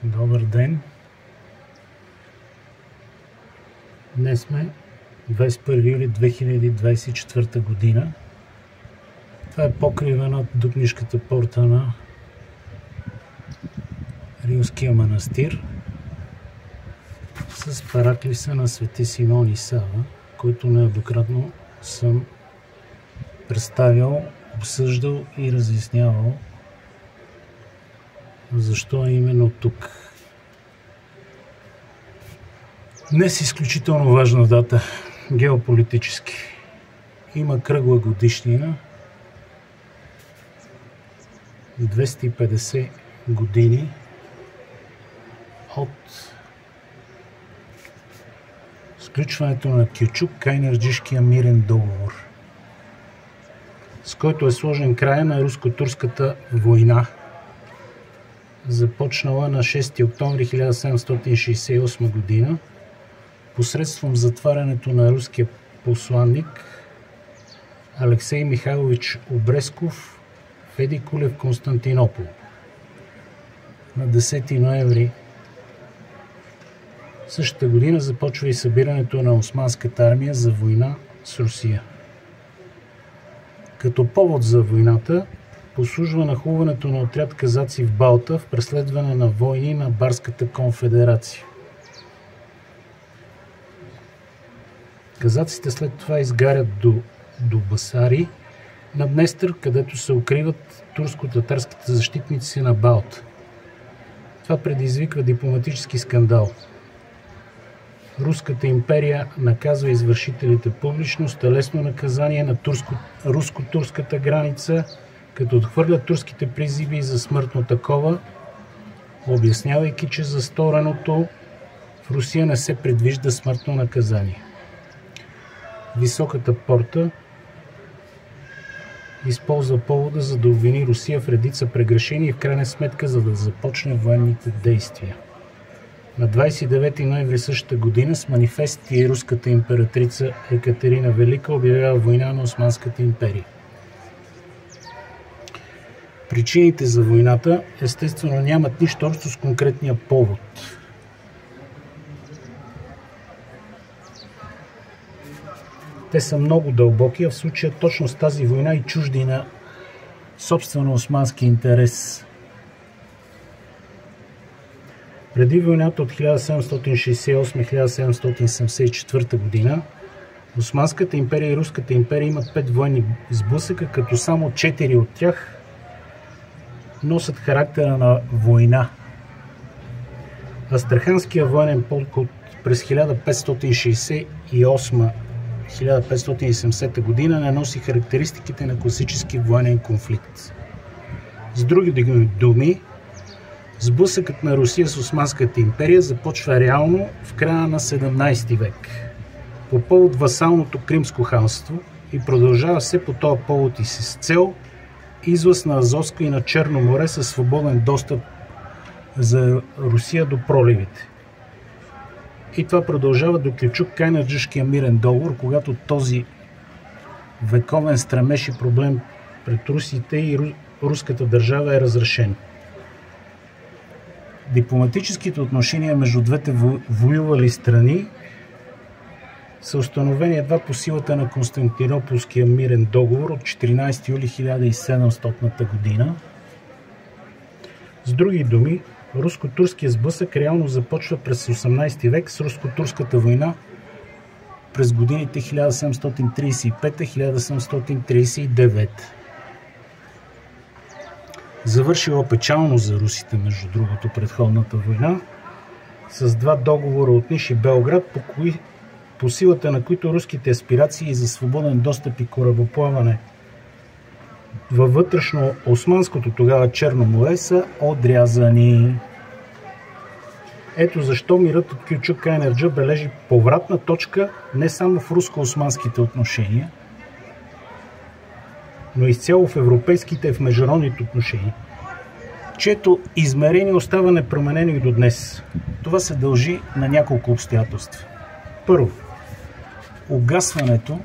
Добър ден! Днес сме 21 юли 2024 година. Това е покрива над Дупнишката порта на Рилския манастир с параклиса на Свети Симеон и Сава, който неоднократно съм представял, обсъждал и разяснявал защо е именно тук. Днес е изключително важна дата, геополитически. Има кръгла годишнина, 250 години от сключването на Кючук-Кайнарджишкия мирен договор, с който е сложен край на руско-турската война, започнала на 6 октомври 1768 година посредством затварянето на руския посланник Алексей Михайлович Обресков в Еди куле в Константинопол. На 10 ноември същата година започва и събирането на османската армия за война с Русия. Като повод за войната послужва нахлуването на отряд казаци в Балта в преследване на войни на Барската конфедерация. Казаците след това изгарят до Басари на Днестър, където се укриват турско-татарските защитници на Балта. Това предизвиква дипломатически скандал. Руската империя наказва извършителите публично с телесно наказание на руско-турската граница, като отхвърля турските призиви за смъртно такова, обяснявайки, че за стореното в Русия не се предвижда смъртно наказание. Високата порта използва повода, за да обвини Русия в редица прегрешения и в крайна сметка за да започне военните действия. На 29 ноември същата година с манифести руската императрица Екатерина Велика обявява война на Османската империя. Причините за войната естествено нямат нищо общо с конкретния повод. Те са много дълбоки, а в случая точно с тази война и чужди на собствено османски интерес. Преди войната от 1768-1774 година Османската империя и Руската империя имат 5 военни сблъсъка, като само 4 от тях носят характера на война. Астраханския военен полк през 1568-1570 година не носи характеристиките на класически военен конфликт. С други думи, сблъсъкът на Русия с Османската империя започва реално в края на 17 век по повод васалното Кримско ханство и продължава все по този повод и с цел излаз на Азовско и на Черно море със свободен достъп за Русия до проливите. И това продължава до Кючук-Кайнарджишкия мирен договор, когато този вековен стремеж и проблем пред русите и руската държава е разрешен. Дипломатическите отношения между двете воювали страни са установени едва по силата на Константинополския мирен договор от 14 юли 1700 година. С други думи, руско-турския сблъсък реално започва през 18 век с руско-турската война през годините 1735-1739. Завършила печално за русите, между другото, предходната война, с 2 договора от Ниш и Белград, по силата на които руските аспирации за свободен достъп и корабоплаване във вътрешно османското тогава Черно море са отрязани. Ето защо мирът от Кючук-Кайнарджа бележи повратна точка не само в руско-османските отношения, но изцяло в европейските и в международните отношения, чието измерение остава непроменено и до днес. Това се дължи на няколко обстоятелства. Първо, угасването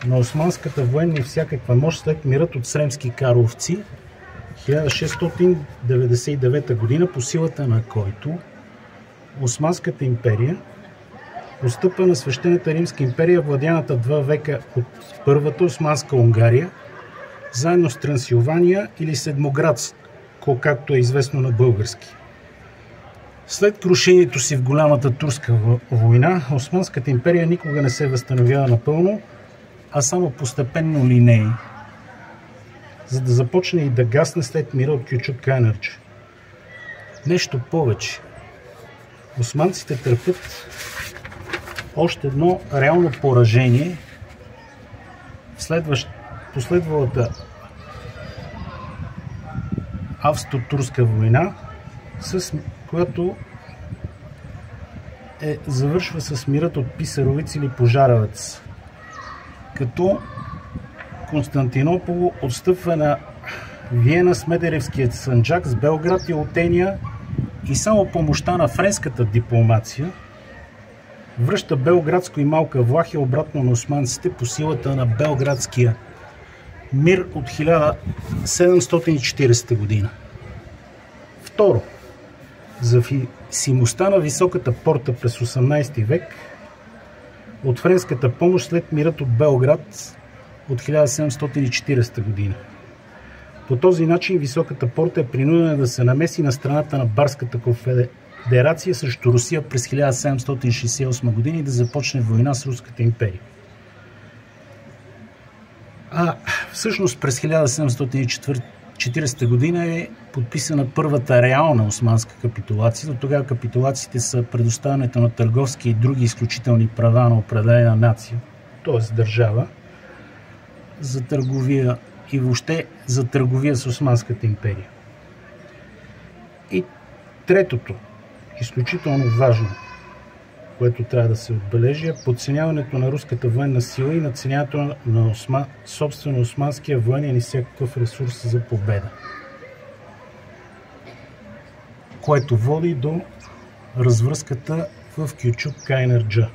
на османската военна и всякаква мощ след мирът от Сремски Карловци 1699 година, по силата на който Османската империя постъпва на Свещената Римска империя, владяната 2 века от Първата османска Унгария, заедно с Трансилвания или Седмоградско, както е известно на български. След крушението си в Голямата турска война, Османската империя никога не се възстановява напълно, а само постепенно линеи, за да започне и да гасне след мира от Кючук Кайнарджа. Нещо повече. Османците търпят още едно реално поражение в последвалата Австро-турска война, която завършва с мирът от Писаровиц или Пожаровец, като Константинопол отстъпва на Виена с Медеревският санджак, с Белград и Отения, и само помощта на френската дипломация връща Белградско и Малка Влахия обратно на османците по силата на Белградския мир от 1740 година. Второ, зависимостта на Високата порта през 18 век от френската помощ след мирът от Белград от 1740 година. По този начин Високата порта е принудена да се намеси на страната на Барската конфедерация срещу Русия през 1768 година и да започне война с Руската империя. Всъщност през 1740 година е подписана първата реална османска капитулация. До тогава капитулациите са предоставянето на търговски и други изключителни права на определена нация, т.е. държава, за търговия и въобще за търговия с Османската империя. И третото, изключително важно, което трябва да се отбележи, е подценяването на руската военна сила и надценяването на собствено османския военен и всякакъв ресурс за победа, което води до развръзката в Кючук Кайнарджа,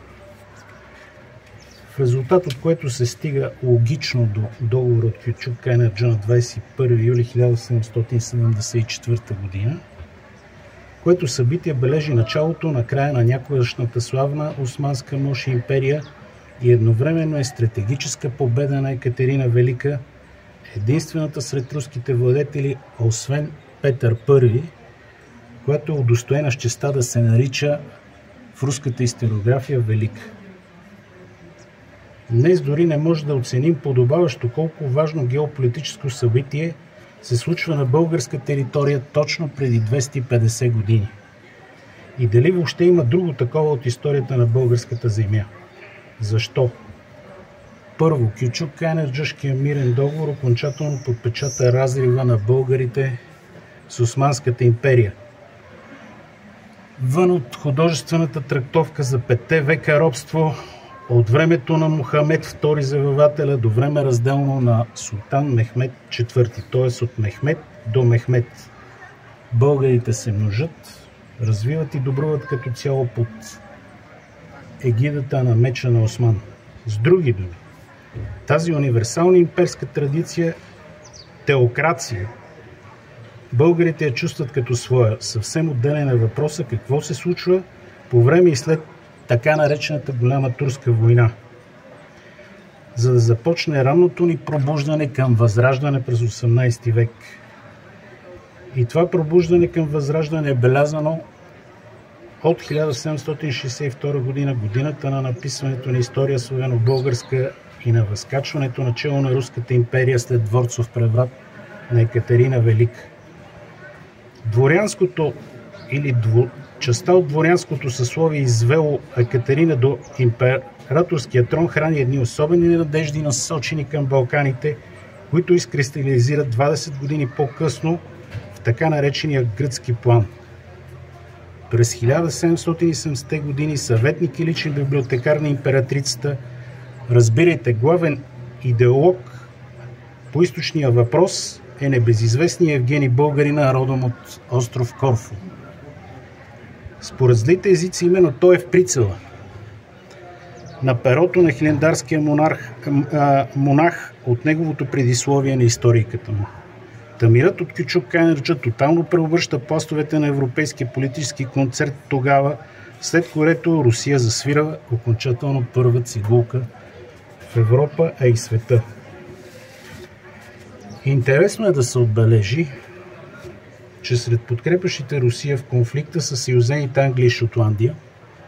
в резултат от което се стига логично до договора от Кючук Кайнарджа на 21 юли 1774 година, което събитие бележи началото на края на някогашната славна османска мощ и империя и едновременно е стратегическа победа на Екатерина Велика, единствената сред руските владетели, освен Петър I, която е удостоена с честта да се нарича в руската историография Велика. Днес дори не може да оценим подобаващо колко важно геополитическо събитие се случва на българска територия точно преди 250 години. И дали въобще има друго такова от историята на българската земя? Защо? Първо, Кючук Кайнарджашкия мирен договор окончателно подпечата разрива на българите с Османската империя. Вън от художествената трактовка за 5 века робство, от времето на Мохамед II завоевателя до време разделно на султан Мехмед IV, т.е. от Мехмед до Мехмед. Българите се множат, развиват и добруват като цяло под егидата на меча на Осман. С други думи, тази универсална имперска традиция, теокрация, българите я чувстват като своя. Съвсем отделен е въпроса какво се случва по време и след така наречената Голяма турска война, за да започне ранното ни пробуждане към възраждане през 18 век. И това пробуждане към възраждане е белязано от 1762 година, годината на написването на история славяно-българска и на възкачването на чело на Руската империя след дворцов преврат на Екатерина Велика. Дворянското или частта от дворянското съсловие извело Екатерина до императорския трон храни едни особени надежди, насочени към Балканите, които изкристализират 20 години по-късно в така наречения гръцки план. През 1770 години съветник и личен библиотекар на императрицата, разбирайте главен идеолог по източния въпрос, е небезизвестният Евгений Българина, родом от остров Корфу. Според злите езици именно той е в прицела на перото на хилендарския монах от неговото предисловие на историката му. Мирът от Кючук-Кайнарджа тотално преобръща пластовете на европейския политически концерт тогава, след което Русия засвира окончателно първа цигулка в Европа, а и света. Интересно е да се отбележи, че сред подкрепящите Русия в конфликта са съюзените Англия и Шотландия,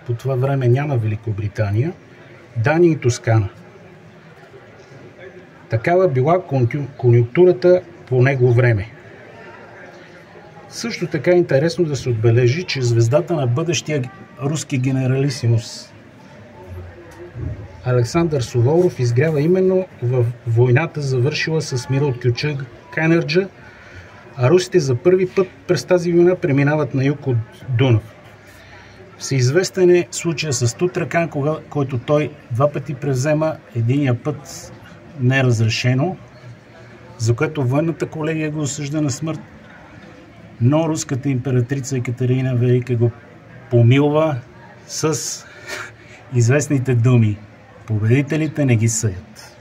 по това време няма Великобритания, Дания и Тоскана. Такава била конюнктурата по него време. Също така е интересно да се отбележи, че звездата на бъдещия руски генералисимус Александър Суворов изгрява именно в войната, завършила с мира от Кючук-Кайнарджа, а русите за първи път през тази война преминават на юг от Дунав. Всеизвестен е случая с Тутракан, който той два пъти превзема, единия път неразрешено, за което военната колегия го осъжда на смърт, но руската императрица Екатерина Велика го помилва с известните думи: победителите не ги съдят.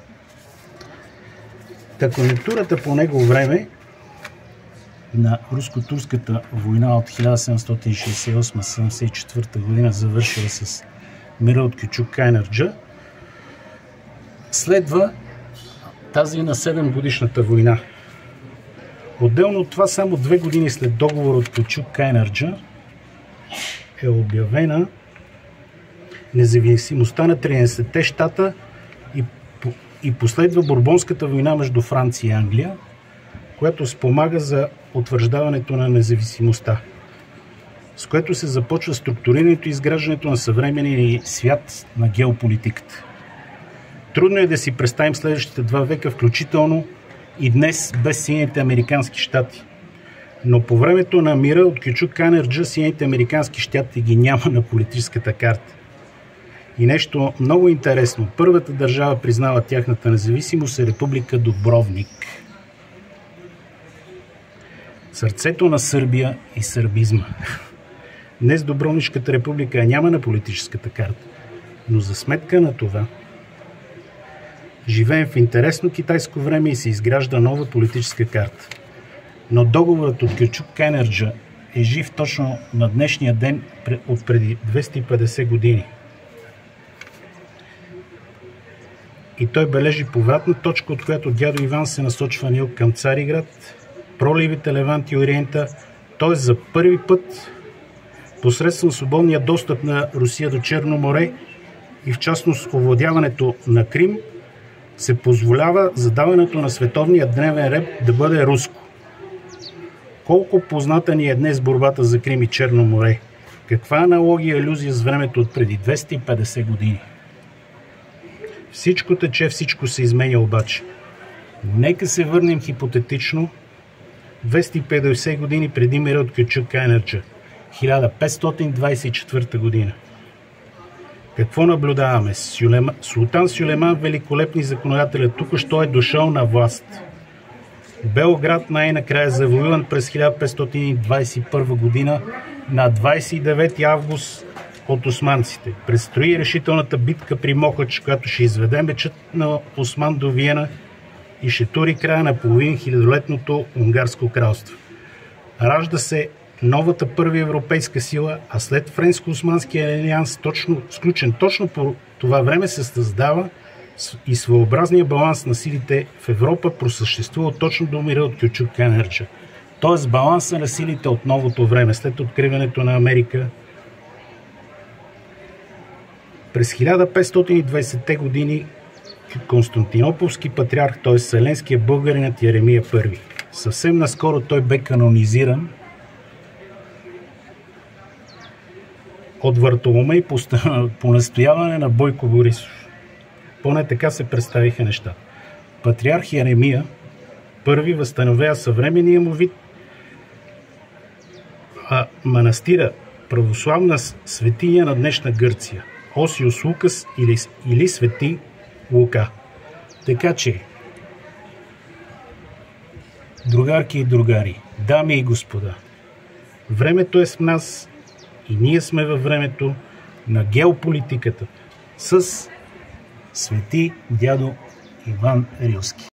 Та конюнктурата по него време на руско-турската война от 1768-74 година, завършила с мира от Кючук-Кайнарджа, следва тази на 7-годишната война. Отделно от това, само 2 години след договор от Кючук-Кайнарджа е обявена независимостта на 13-те щата и последва Бурбонската война между Франция и Англия, която спомага за утвърждаването на независимостта, с което се започва структурирането и изграждането на съвременния свят на геополитиката. Трудно е да си представим следващите 2 века, включително и днес, без Съединените американски щати. Но по времето на мира от Кючук-Кайнарджа Съединените американски щати ги няма на политическата карта. И нещо много интересно, първата държава, признава тяхната независимост, е Република Дубровник. Сърцето на Сърбия и сърбизма. Днес Дубровнишката република я няма на политическата карта, но за сметка на това живеем в интересно китайско време и се изгражда нова политическа карта. Но договорът от Кючук-Кайнарджа е жив точно на днешния ден от преди 250 години. И той бележи повратна точка, от която дядо Иван се насочва Нил към Цариград, проливите Левант и Ориента, т.е. за първи път посредством свободния достъп на Русия до Черно море и в частност овладяването на Крим, се позволява задаването на световния дневен ред да бъде руско. Колко позната ни е днес борбата за Крим и Черно море? Каква аналогия и алюзия с времето от преди 250 години? Всичко тече, всичко се изменя обаче. Нека се върнем хипотетично 250 години преди мира от Кючук-Кайнарджа, 1524 година. Какво наблюдаваме? Султан Сюлейман Великолепни законодателят току-що е дошъл на власт. Белград най-накрая завоюван през 1521 година на 29 август от османците. Предстои решителната битка при Мохач, която ще изведе мечът на Осман до Виена и ще тури края на половин хилядолетното унгарско кралство. Ражда се новата първа европейска сила, а след Френско-османския алианс, сключен точно по това време, се създава и своеобразния баланс на силите в Европа просъществува точно до мира от Кючук-Кайнарджа. Тоест баланса на силите от новото време, след откриването на Америка. През 1520-те години Константинополски патриарх, т.е. Вселенския българинът Еремия I. Съвсем наскоро той бе канонизиран от Вартоломей по настояване на Бойко Борисов. Поне така се представиха неща. Патриарх Еремия I възстановява съвременния му вид, а манастира православна светиня на днешна Гърция, Осиос Лукас или Свети Лука. Така че, другарки и другари, дами и господа, времето е с нас и ние сме във времето на геополитиката с свети дядо Иван Рилски.